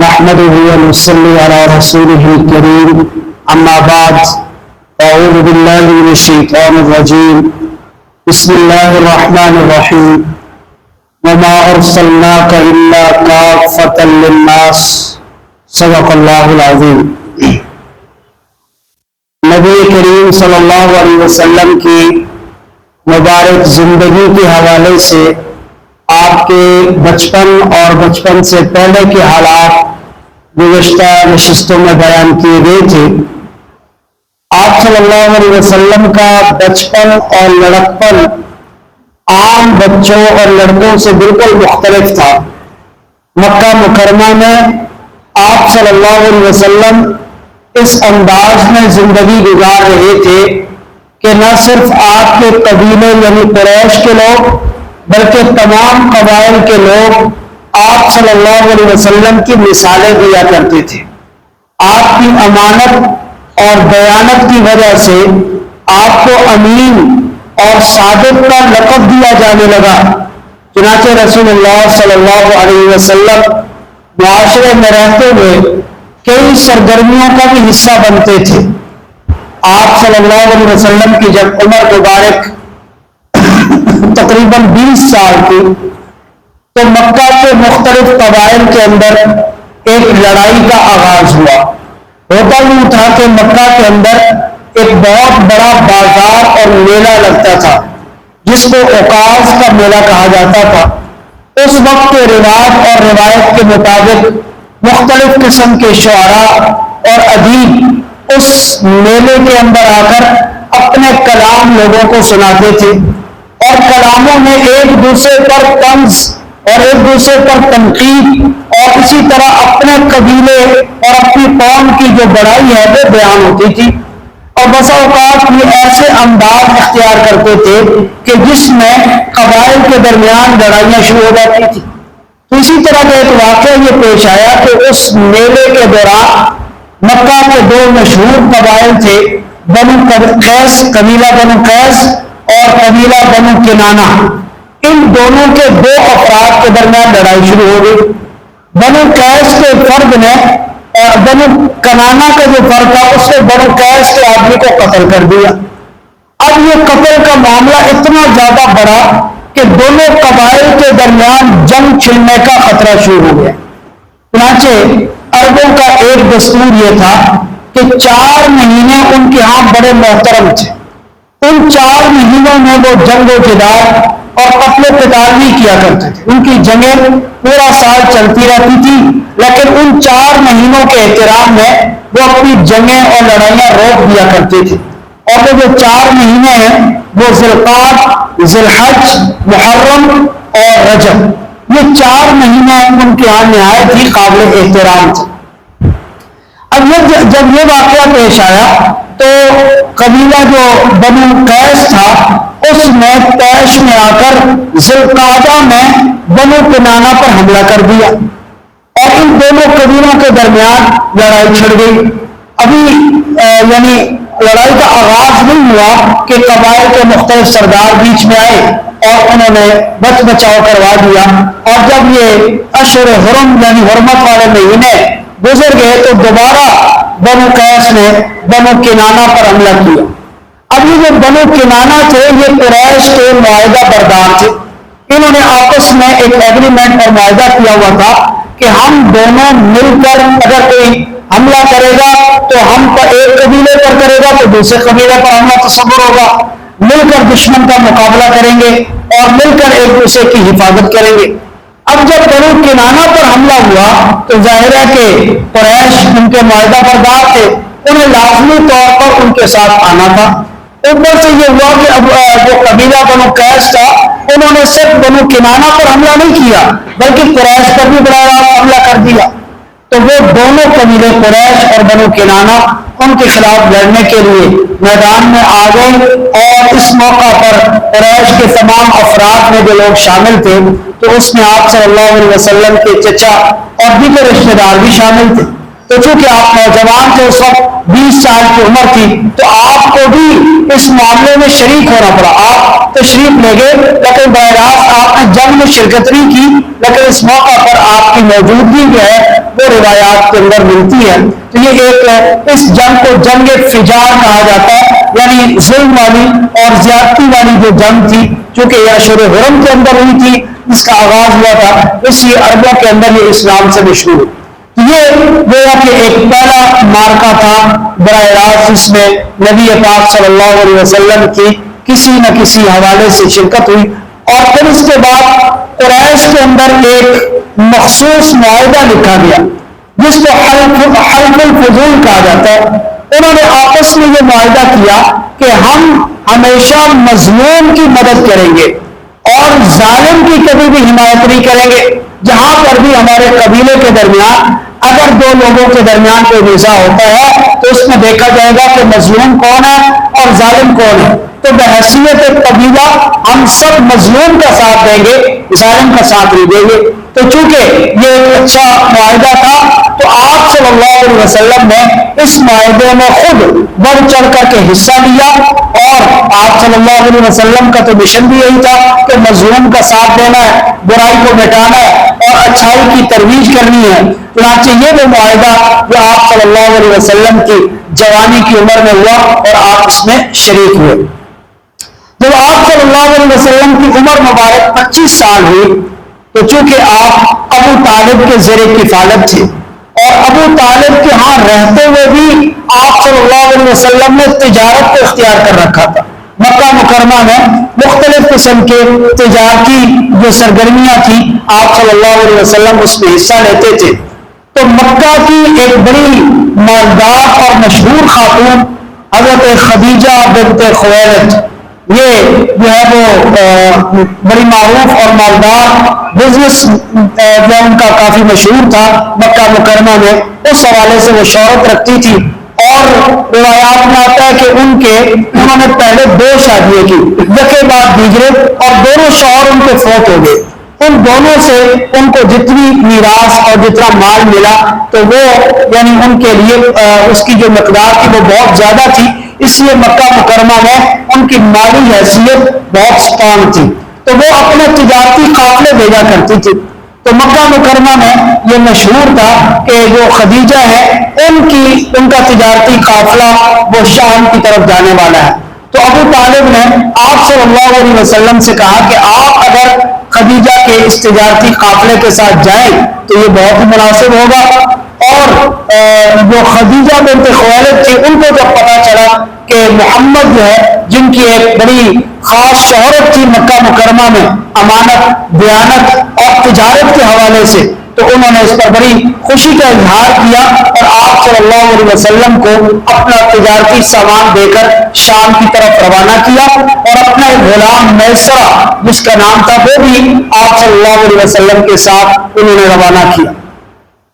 نحمده ونصلي على رسوله الكريم أما بعد أعوذ بالله من الشيطان الرجيم بسم الله الرحمن الرحيم وما أرسلناك إلا كافة للناس صدق الله العظيم۔ نبی کریم صلی اللہ علیہ وسلم کی مبارک زندگی کے حوالے سے آپ کے بچپن اور بچپن سے پہلے کے حالات گزشتہ نشستوں میں بیان کیے گئے تھے۔ آپ صلی اللہ علیہ وسلم کا بچپن اور لڑکپن عام بچوں اور لڑکوں سے بالکل مختلف تھا۔ مکہ مکرمہ میں آپ صلی اللہ علیہ وسلم اس انداز میں زندگی گزار رہے تھے کہ نہ صرف آپ کے قبیلے یعنی قریش کے لوگ بلکہ تمام قبائل کے لوگ آپ صلی اللہ علیہ وسلم کی مثالیں دیا کرتے تھے۔ آپ کی امانت اور دیانت کی وجہ سے آپ کو امین اور صادق کا لقب دیا جانے لگا۔ چنانچہ رسول اللہ صلی اللہ علیہ وسلم معاشرے میں رہتے ہوئے کئی سرگرمیوں کا بھی حصہ بنتے تھے۔ آپ صلی اللہ علیہ وسلم کی جب عمر مبارک تقریباً 20 سال کی تو مکہ کے مختلف قبائل کے اندر ایک لڑائی کا آغاز ہوا۔ ہوتا یوں تھا کہ مکہ کے اندر ایک بہت بڑا بازار اور میلہ لگتا تھا جس کو اوقاز کا میلہ کہا جاتا تھا۔ اس وقت کے رواج اور روایت کے مطابق مختلف قسم کے شعراء اور ادیب اس میلے کے اندر آ کر اپنے کلام لوگوں کو سناتے تھے اور کلاموں میں ایک دوسرے پر طنز اور ایک دوسرے پر تنقید اور اسی طرح اپنے قبیلے اور اپنی قوم کی جو بڑائی ہے وہ بیان ہوتی تھی، اور بسا اوقات یہ ایسے انداز اختیار کرتے تھے کہ جس میں قبائل کے درمیان لڑائیاں شروع ہو جاتی تھی۔ تو اسی طرح کا ایک واقعہ یہ پیش آیا کہ اس میلے کے دوران مکہ کے دو مشہور قبائل تھے، بنو قیس، قبیلہ بنو قیس اور قبیلہ بنو کنانہ۔ ان دونوں کے دو افراد کے درمیان لڑائی شروع ہو گئی۔ بنو قیس کے فرد نے بنو کنانہ کا جو فرد تھا اس نے بنو قیس کے آدمی کو قتل کر دیا۔ اب یہ قتل کا معاملہ اتنا زیادہ بڑا کہ دونوں قبائل کے درمیان جنگ چھڑنے کا خطرہ شروع ہو گیا۔ چنانچہ عربوں کا ایک دستور یہ تھا کہ 4 مہینے ان کے ہاں بڑے محترم تھے۔ ان 4 مہینوں میں وہ جنگ و جدال اور قتل و قتال نہیں کیا کرتے تھے۔ ان کی جنگیں پورا سال چلتی رہتی تھی، لیکن ان 4 مہینوں کے احترام میں وہ اپنی جنگیں اور لڑائیاں روک دیا کرتے تھے۔ اور وہ جو 4 مہینے ہیں وہ ذوالقعدہ، ذوالحج، محرم اور رجب، یہ 4 مہینے ان کے یہاں نہایت ہی قابل احترام تھے۔ اب جب یہ واقعہ پیش آیا تو قبیلہ جو بنو قیس تھا اس نے طیش میں آ کر ذوالقعدہ میں بنو کنانہ پر حملہ کر دیا اور ان دونوں قبیلوں کے درمیان لڑائی چھڑ گئی۔ ابھی یعنی لڑائی کا آغاز نہیں ہوا کہ قبائل کے مختلف سردار بیچ میں آئے اور انہوں نے بچ بچاؤ کروا دیا، اور جب یہ اشہر حرم یعنی حرمت والے مہینے گزر گئے تو دوبارہ بنو قیس نے بنو کنانہ پر حملہ کیا۔ اب یہ جو بنو کنانہ تھے یہ قریش کے معاہدہ بردار تھے۔ انہوں نے آپس میں ایک ایگریمنٹ اور معاہدہ کیا ہوا تھا کہ ہم دونوں مل کر اگر کوئی حملہ کرے گا تو ہم پر ایک قبیلے پر کرے گا تو دوسرے قبیلے پر حملہ تصور ہوگا، مل کر دشمن کا مقابلہ کریں گے اور مل کر ایک دوسرے کی حفاظت کریں گے۔ اب جب بنو کنانہ پر حملہ ہوا تو ظاہر ہے کہ قریش ان کے معاہدہ بردار تھے، انہیں لازمی طور پر ان کے ساتھ آنا تھا۔ اوپر سے یہ ہوا کہ اب جو قبیلہ بنو قیس تھا انہوں نے صرف بنو کنانہ پر حملہ نہیں کیا بلکہ قریش پر بھی براہ راست حملہ کر دیا۔ تو وہ دونوں قبیلے قریش اور بنو کنانہ ان کے خلاف لڑنے کے لیے میدان میں آ گئے، اور اس موقع پر قریش کے تمام افراد میں جو لوگ شامل تھے تو اس میں آپ صلی اللہ علیہ وسلم کے چچا اور دیگر رشتہ دار بھی شامل تھے۔ تو چونکہ آپ نوجوان تھے اس وقت 20 سال کی عمر تھی تو آپ کو بھی اس معاملے میں شریک ہونا پڑا. آپ تشریف لے گئے لیکن براہ راست آپ نے جنگ میں شرکت نہیں کی, لیکن اس موقع پر آپ کی موجودگی جو ہے وہ روایات کے اندر ملتی ہے. تو یہ ایک اس جنگ کو جنگ فجار کہا جاتا ہے, یعنی ظلم والی اور زیادتی والی جو جنگ تھی, چونکہ یہ اشہر حرم کے اندر ہوئی تھی, اس کا آغاز ہوا تھا, اس لیے عربوں کے اندر یہ اسلام سے مشہور. یہ گویا کہ ایک پہلا مارکا تھا براہ راست جس میں نبی پاک صلی اللہ علیہ وسلم کی کسی نہ کسی حوالے سے شرکت ہوئی. اور پھر اس کے بعد قریش کے اندر ایک مخصوص معاہدہ لکھا گیا جس کو حلف الفضول کہا جاتا ہے. انہوں نے آپس میں یہ معاہدہ کیا کہ ہم ہمیشہ مظلوم کی مدد کریں گے اور ظالم کی کبھی بھی حمایت نہیں کریں گے. جہاں پر بھی ہمارے قبیلے کے درمیان اگر دو لوگوں کے درمیان کوئی نزاع ہوتا ہے تو اس میں دیکھا جائے گا کہ مظلوم کون ہے اور ظالم کون ہے. تو بحیثیت قبیلہ ہم سب مظلوم کا ساتھ دیں گے, ظالم کا ساتھ نہیں دیں گے. تو چونکہ یہ ایک اچھا معاہدہ تھا تو آپ صلی اللہ علیہ وسلم نے اس معاہدے میں خود بڑھ چڑھ کر کے حصہ لیا, اور آپ صلی اللہ علیہ وسلم کا تو مشن بھی یہی تھا کہ مظلوم کا ساتھ دینا ہے, برائی کو مٹانا ہے اور اچھائی کی ترویج کرنی ہے. چنانچہ یہ وہ معاہدہ جو آپ صلی اللہ علیہ وسلم کی جوانی کی عمر میں ہوا اور آپ اس میں شریک ہوئے. جب آپ صلی اللہ علیہ وسلم کی عمر مبارک 25 سال ہوئی تو چونکہ آپ ابو طالب کے زیر کفالت تھے اور ابو طالب کے ہاں رہتے ہوئے بھی آپ صلی اللہ علیہ وسلم نے تجارت کو اختیار کر رکھا تھا. مکہ مکرمہ میں مختلف قسم کے تجارتی جو سرگرمیاں تھیں آپ صلی اللہ علیہ وسلم اس میں حصہ لیتے تھے. تو مکہ کی ایک بڑی مالدار اور مشہور خاتون حضرت خدیجہ بنت خویلد, یہ جو ہے وہ بڑی معروف اور مالدار بزنس جو ان کا کافی مشہور تھا مکہ مکرمہ میں, اس حوالے سے وہ شہرت رکھتی تھی. اور روایات میں آتا ہے کہ انہوں نے پہلے 2 شادیاں کی, یکے بعد دیگرے, اور دونوں شوہر ان کے فوت ہو گئے. ان دونوں سے ان کو جتنی میراث اور جتنا مال ملا تو وہ یعنی ان کے لیے اس کی جو مقدار تھی وہ بہت زیادہ تھی, اس لیے مکہ مکرمہ میں ان کی مالی حیثیت بہت اسٹرانگ تھی. تو وہ اپنے تجارتی قافلے بھیجا کرتی تھی. تو مکہ مکرمہ میں یہ مشہور تھا کہ جو خدیجہ ہے ان کا تجارتی قافلہ وہ شام کی طرف جانے والا ہے. تو ابو طالب نے آپ صلی اللہ علیہ وسلم سے کہا کہ آپ اگر خدیجہ کے اس تجارتی قافلے کے ساتھ جائیں تو یہ بہت ہی مناسب ہوگا. اور جو خدیجہ بنت خویلد تھی ان کو جب پتا چلا کہ محمد جو ہے جن کی ایک بڑی خاص شہرت تھی مکہ مکرمہ میں امانت, دیانت اور تجارت کے حوالے سے, تو انہوں نے اس پر بڑی خوشی کا اظہار کیا اور آپ صلی اللہ علیہ وسلم کو اپنا تجارتی سامان دے کر شام کی طرف روانہ کیا, اور اپنا ایک غلام میسرہ جس کا نام تھا وہ بھی آپ صلی اللہ علیہ وسلم کے ساتھ انہوں نے روانہ کیا.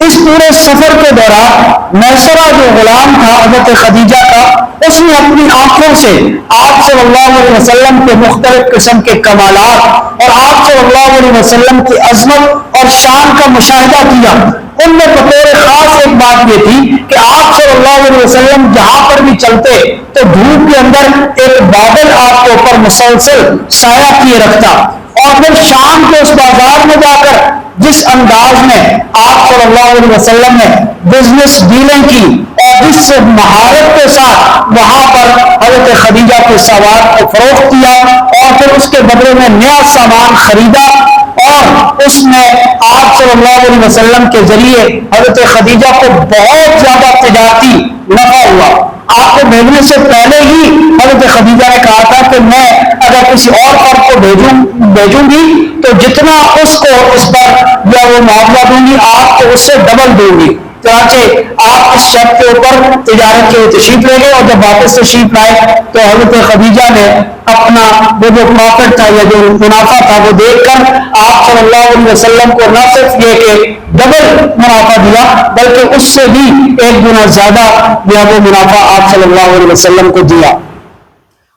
اس پورے سفر کے دوران میسرہ جو غلام تھا حضرت خدیجہ کا, اس نے اپنی آنکھوں سے آپ صلی اللہ علیہ وسلم کے مختلف قسم کے کمالات اور آپ صلی اللہ علیہ وسلم کی عظمت اور شان کا مشاہدہ کیا. ان میں بطور خاص ایک بات یہ تھی کہ آپ صلی اللہ علیہ وسلم جہاں پر بھی چلتے تو دھوپ کے اندر ایک بادل آپ کے اوپر مسلسل سایہ کیے رکھتا, اور پھر شام کے اس بازار میں جا کر جس انداز میں آپ صلی اللہ علیہ وسلم نے بزنس ڈیلنگ کی اور جس مہارت کے ساتھ وہاں پر حضرت خدیجہ کے سامان کو فروخت کیا اور پھر اس کے بدلے میں نیا سامان خریدا, اور اس میں آپ صلی اللہ علیہ وسلم کے ذریعے حضرت خدیجہ کو بہت زیادہ تجارتی نفع ہوا. آپ کو بھیجنے سے پہلے ہی حضرت خدیجہ نے کہا تھا کہ میں اگر کسی اور فرد کو بھیجوں گی تو جتنا اس کو اس پر یا وہ معاوضہ دوں گی آپ کو اس سے ڈبل دوں گی. چنانچہ آپ اس شرط کے اوپر تجارت کے تشریف لے گئے, اور جب واپس تشریف لائے تو حضرت خدیجہ نے اپنا وہ جو پروفٹ تھا یا جو منافع تھا وہ دیکھ کر آپ صلی اللہ علیہ وسلم کو نہ صرف یہ کہ ڈبل منافع دیا بلکہ اس سے بھی 1 گنا زیادہ وہ منافع آپ صلی اللہ علیہ وسلم کو دیا.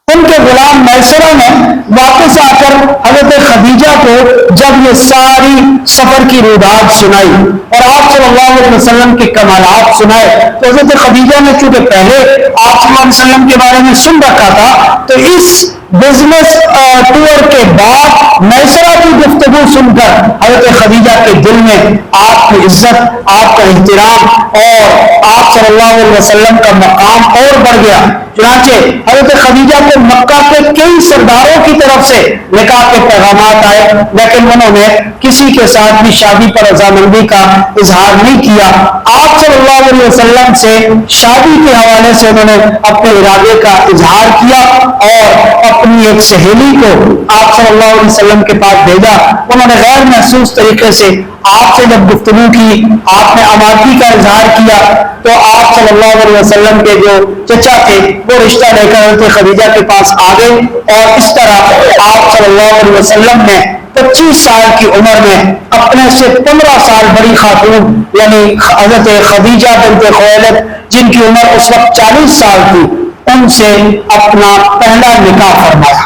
ان کے غلام میسرہ نے واپس آ کر حضرت خدیجہ کو جب یہ ساری سفر کی روایات سنائی اور آپ صلی اللہ علیہ وسلم کے کمالات سنائے تو حضرت خدیجہ نے چونکہ پہلے آپ صلی اللہ علیہ وسلم کے بارے میں سن رکھا تھا تو اس بزنس ٹور کے بعد میسرہ کی گفتگو سن کر حضرت خدیجہ کے دل میں آپ کی عزت، آپ کا احترام اور آپ صلی اللہ علیہ وسلم کا مقام اور بڑھ گیا۔ چنانچہ حضرت خدیجہ کو مکہ کے کئی سرداروں کی طرف سے نکاح کے پیغامات آئے، لیکن انہوں نے کسی کے ساتھ بھی شادی پر رضامندی کا اظہار نہیں کیا۔ آپ صلی اللہ علیہ وسلم سے شادی کے حوالے سے انہوں نے اپنے ارادے کا اظہار کیا اور اپنی ایک سہیلی کو آپ صلی اللہ علیہ وسلم کے پاس بھیجا۔ انہوں نے غیر محسوس طریقے سے آپ سے جب گفتگو کی، آپ نے آمادگی کا اظہار کیا تو آپ صلی اللہ علیہ وسلم کے جو چچا تھے وہ رشتہ لے کر حضرت خدیجہ کے پاس آ گئے اور اس طرح آپ صلی اللہ علیہ وسلم نے 25 سال کی عمر میں اپنے سے 15 سال بڑی خاتون یعنی حضرت خدیجہ بنت خویلد جن کی عمر اس وقت 40 سال تھی، ان سے اپنا پہلا نکاح فرمایا۔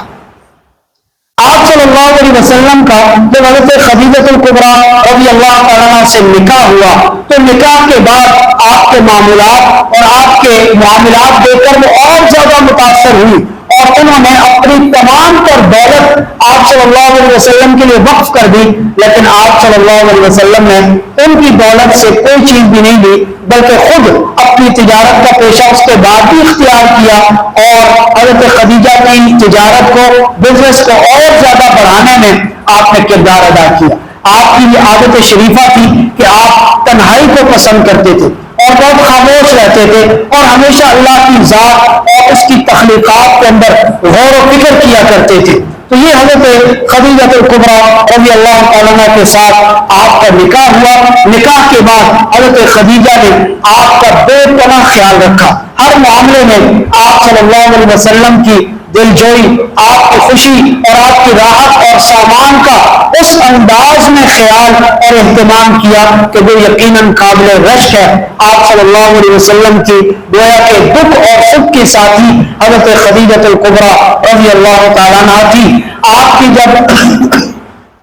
آپ صلی اللہ علیہ وسلم کا جب حضرت خدیجہ الکبریٰ رضی اللہ تعالیٰ عنہ سے نکاح ہوا تو نکاح کے بعد آپ کے معمولات اور آپ کے معاملات دیکھ کر وہ اور زیادہ متاثر ہوئی اور انہوں نے اپنی تمام تر دولت آپ صلی اللہ علیہ وسلم کے لیے وقف کر دی، لیکن آپ صلی اللہ علیہ وسلم نے ان کی دولت سے کوئی چیز بھی نہیں لی بلکہ خود اپنی تجارت کا پیشہ اس کے بعد بھی اختیار کیا اور حضرت خدیجہ کی تجارت کو، بزنس کو اور زیادہ بڑھانے میں آپ نے کردار ادا کیا۔ آپ کی یہ عادت شریفہ تھی کہ آپ تنہائی کو پسند کرتے تھے اور بہت خاموش رہتے تھے اور ہمیشہ اللہ کی ذات اور اس کی تخلیقات کے اندر غور و فکر کیا کرتے تھے۔ تو یہ حضرت خدیجہ الکبریٰ رضی اللہ تعالیٰ عنہ کے ساتھ آپ کا نکاح ہوا۔ نکاح کے بعد حضرت خدیجہ نے آپ کا بے پناہ خیال رکھا، ہر معاملے میں آپ صلی اللہ علیہ وسلم کی دل جوئی، آپ کی خوشی اور آپ کی راحت اور سامان کا اس انداز میں خیال اور اہتمام کیا کہ وہ یقیناً قابل رشک ہے۔ آپ صلی اللہ علیہ وسلم کی گویا کے دکھ اور سکھ کی ساتھی حضرت خدیجہ الکبریٰ رضی اللہ تعالیٰ عنہ تھی۔ آپ کی جب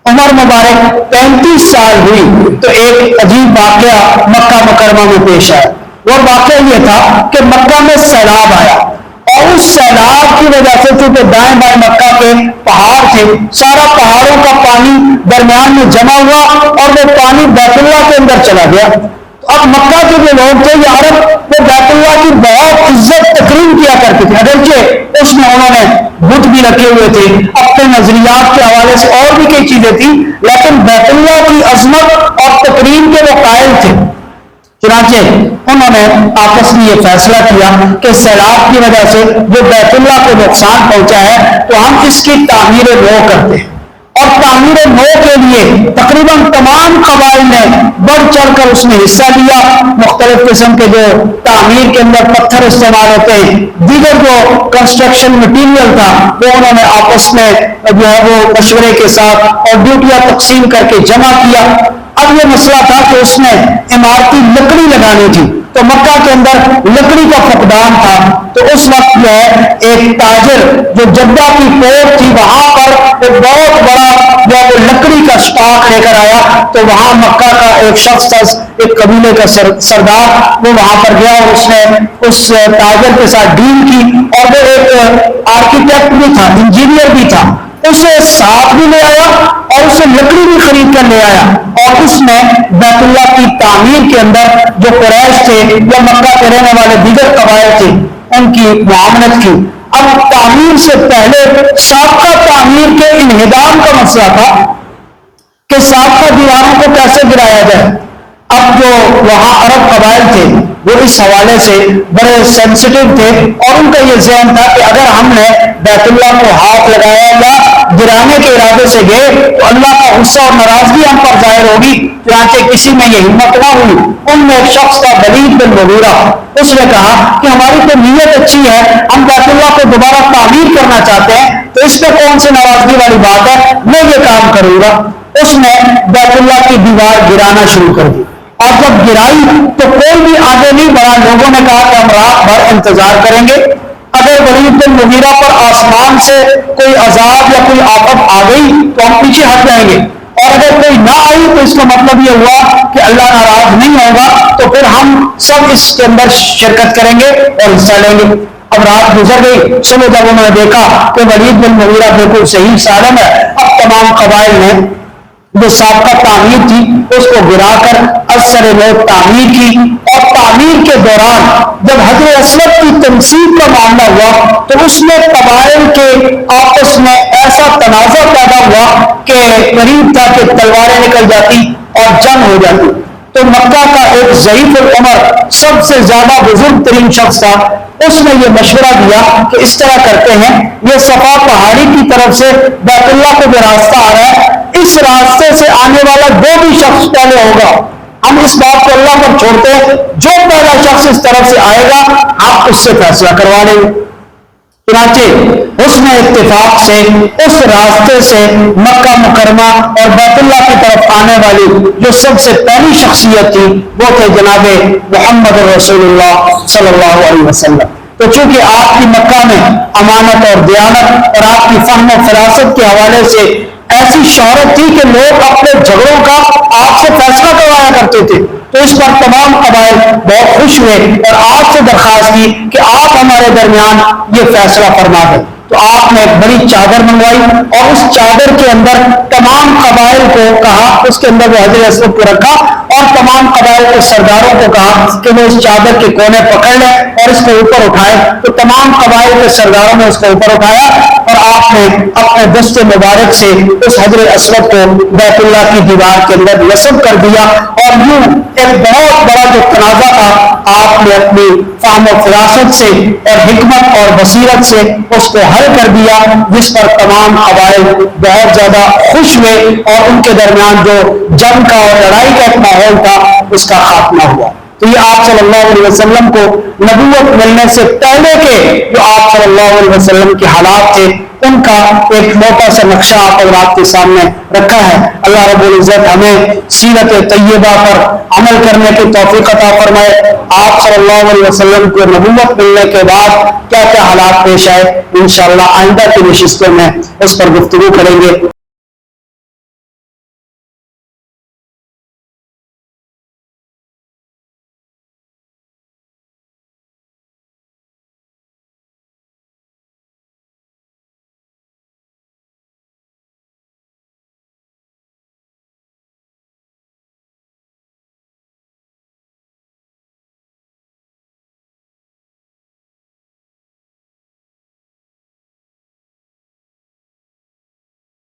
عمر مبارک 35 سال ہوئی تو ایک عجیب واقعہ مکہ مکرمہ میں پیش آیا۔ وہ واقعہ یہ تھا کہ مکہ میں سیلاب آیا اور اس سیلاب کی وجہ سے چونکہ دائیں بائیں مکہ کے پہاڑ تھے، سارا پہاڑوں کا پانی درمیان میں جمع ہوا اور وہ پانی بیت اللہ کے اندر چلا گیا۔ اب مکہ کے جو لوگ تھے یہ عرب، وہ بیت اللہ کی بہت عزت تکریم کیا کرتے تھے، اگرچہ اس میں انہوں نے بت بھی رکھے ہوئے تھے، اپنے نظریات کے حوالے سے اور بھی کئی چیزیں تھیں، لیکن بیت اللہ کی عظمت اور تکریم کے وہ قائل تھے۔ چنانچہ انہوں نے آپس میں یہ فیصلہ کیا کہ سیلاب کی وجہ سے جو بیت اللہ کو نقصان پہنچا ہے تو ہم اس کی تعمیر نو کرتے ہیں، اور تعمیر نو کے لیے تقریباً تمام قبائل نے بڑھ چڑھ کر اس میں حصہ لیا۔ مختلف قسم کے جو تعمیر کے اندر پتھر استعمال ہوتے ہیں، دیگر جو کنسٹرکشن مٹیریل تھا وہ انہوں نے آپس میں جو ہے وہ مشورے کے ساتھ اور ڈیوٹیاں تقسیم کر کے جمع کیا۔ اب یہ مسئلہ تھا کہ اس میں عمارتی لکڑی لگانی تھی تو مکہ کے اندر لکڑی کا فقدان تھا، تو اس وقت جو ہے ایک تاجر جو جدہ کی پورٹ تھی وہاں پر ایک بہت بڑا جو ہے لکڑی کا اسٹاک لے کر آیا، تو وہاں مکہ کا ایک شخص تھا، ایک قبیلے کا سردار، وہ وہاں پر گیا اور اس نے اس تاجر کے ساتھ ڈیل کی، اور وہ ایک آرکیٹیکٹ بھی تھا، انجینئر بھی تھا، اسے ساتھ بھی لے آیا اور اسے لکڑی بھی خرید کر لے آیا، اور اس نے بیت اللہ کی تعمیر کے اندر جو قریش تھے یا مکہ کے رہنے والے دیگر قبائل تھے ان کی معاونت کی۔ اب تعمیر سے پہلے سابقہ تعمیر کے انہدام کا مسئلہ تھا کہ سابقہ دیواروں کو کیسے گرایا جائے۔ اب جو وہاں عرب قبائل تھے وہ اس حوالے سے بڑے سینسٹیو تھے اور ان کا یہ ذہن تھا کہ اگر ہم نے بیت اللہ کو ہاتھ لگایا یا گرانے کے ارادے سے گئے تو اللہ کا غصہ اور ناراضگی ہم پر ظاہر ہوگی۔ چنانچہ کسی میں یہ ہمت نہ ہوئی۔ ان میں ایک شخص تھا ولید بن مغیرہ، اس نے کہا کہ ہماری تو نیت اچھی ہے، ہم بیت اللہ کو دوبارہ تعمیر کرنا چاہتے ہیں، تو اس میں کون سی ناراضگی والی بات ہے، میں یہ کام کروں گا۔ اس نے بیت اللہ کی دیوار گرانا شروع کر دی، اور جب گرائی تو کوئی بھی آگے نہیں بڑھا۔ لوگوں نے کہا کہ ہم رات بھر انتظار کریں گے، اگر ولید بن مغیرہ پر آسمان سے کوئی عذاب یا کوئی آفت آ گئی تو ہم پیچھے ہٹ جائیں گے، اور اگر کوئی نہ آئی تو اس کا مطلب یہ ہوا کہ اللہ ناراض نہیں ہوگا، تو پھر ہم سب اس کے اندر شرکت کریں گے اور حصہ لیں گے۔ اب رات گزر گئی، صبح جب انہوں نے دیکھا کہ ولید بن مغیرہ بالکل صحیح سالم ہے، اب تمام قبائل نے جو سابقہ تعمیر تھی اس کو گرا کر اثر لوگ تعمیر کی، اور تعمیر کے دوران جب حجر اسود کی تنصیب کا معاملہ ہوا تو اس میں قبائل کے آپس میں ایسا تنازع پیدا ہوا کہ قریب تھا کہ تلواریں نکل جاتی اور جنگ ہو جاتی۔ تو مکہ کا ایک ضعیف العمر سب سے زیادہ بزرگ ترین شخص تھا، اس نے یہ مشورہ دیا کہ اس طرح کرتے ہیں، یہ صفا پہاڑی کی طرف سے بیت اللہ کو جو راستہ آ رہا ہے، اس راستے سے آنے والا جو بھی شخص پہلے ہوگا، ہم اس بات کو اللہ پر چھوڑتے ہیں، جو پہلا شخص اس طرف سے آئے گا آپ اس سے فیصلہ کروا لیں گے۔ چنانچہ حسن اتفاق سے اس راستے سے مکہ مکرمہ اور بیت اللہ کی طرف آنے والی جو سب سے پہلی شخصیت تھی وہ تھے جناب محمد رسول اللہ صلی اللہ علیہ وسلم۔ تو چونکہ آپ کی مکہ میں امانت اور دیانت اور آپ کی فہم و فراست کے حوالے سے ایسی شہرت تھی کہ لوگ اپنے جھگڑوں کا آپ سے فیصلہ کروایا کرتے تھے، تو اس پر تمام قبائل بہت خوش ہوئے اور آپ سے درخواست کی کہ آپ ہمارے درمیان یہ فیصلہ فرما دیں۔ تو آپ نے ایک بڑی چادر منگوائی اور اس چادر کے اندر تمام قبائل کو کہا، اس کے اندر وہ حجر اسود کو رکھا اور تمام قبائل کے سرداروں کو کہا کہ وہ اس چادر کے کونے پکڑ لیں اور اس کو اوپر اٹھائے۔ تو تمام قبائل کے سرداروں نے اس کو اوپر اٹھایا اور آپ نے اپنے دست مبارک سے اس حجر اسود کو بیت اللہ کی دیوار کے اندر نصب کر دیا، اور یوں ایک بہت بڑا جو تنازع تھا آپ نے اپنی فہم و فراست سے اور حکمت اور بصیرت سے اس کو حل کر دیا، جس پر تمام قبائل بہت زیادہ خوش ہوئے اور ان کے درمیان جو جنگ کا اور لڑائی کا ایک ماحول تھا اس کا خاتمہ ہوا۔ تو یہ آپ صلی اللہ علیہ وسلم کو نبوت ملنے سے پہلے کے جو آپ صلی اللہ علیہ وسلم کے حالات تھے ان کا ایک موٹا سا نقشہ آپ کے سامنے رکھا ہے۔ اللہ رب العزت ہمیں سیرت طیبہ پر عمل کرنے کی توفیق عطا فرمائے۔ آپ صلی اللہ علیہ وسلم کو نبوت ملنے کے بعد کیا کیا حالات پیش آئے، انشاءاللہ آئندہ کی نشستوں میں اس پر گفتگو کریں گے۔